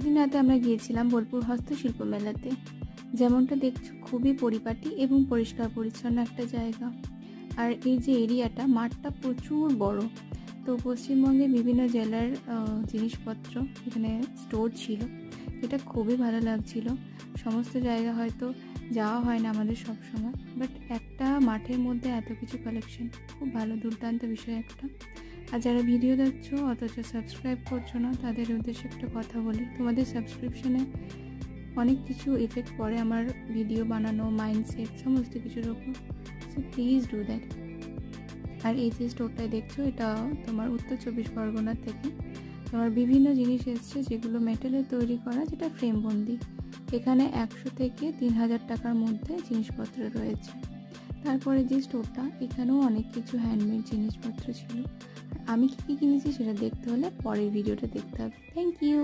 সেদিন রাতে আমরা গিয়েছিলাম বোলপুর হস্তশিল্প মেলাতে। যেমনটা দেখছো খুবই পরিপাটি এবং পরিষ্কার পরিচ্ছন্ন একটা জায়গা। আর এই যে এরিয়াটা, মাঠটা প্রচুর বড়। তো পশ্চিমবঙ্গে বিভিন্ন জেলার জিনিসপত্র এখানে স্টোর ছিল, এটা খুবই ভালো লাগছিল। সমস্ত জায়গা হয়তো যাওয়া হয় না আমাদের সব সময়, বাট একটা মাঠের মধ্যে এত কিছু কালেকশন খুব ভালো, দুর্দান্ত বিষয় একটা। আর যারা ভিডিও দেখছো অথচ সাবস্ক্রাইব করছো না, তাদের উদ্দেশ্যে একটা কথা বলি, তোমাদের সাবস্ক্রিপশনে অনেক কিছু এফেক্ট পড়ে আমার ভিডিও বানানো, মাইন্ডসেট, সমস্ত কিছুর ওপর। So please do that. আর এই যে স্টোরটায় দেখছো, এটা তোমার উত্তর 24 পরগনা থেকে তোমার বিভিন্ন জিনিস এসছে যেগুলো মেটালের তৈরি করা, যেটা ফ্রেমবন্দি। এখানে 100 থেকে 3000 টাকার মধ্যে জিনিসপত্র রয়েছে। তারপরে যে স্টোরটা, এখানেও অনেক কিছু হ্যান্ডমেড জিনিসপত্র ছিল। আমি কী কী কিনেছি সেটা দেখতে হলে পরের ভিডিওটা দেখতে হবে। Thank you.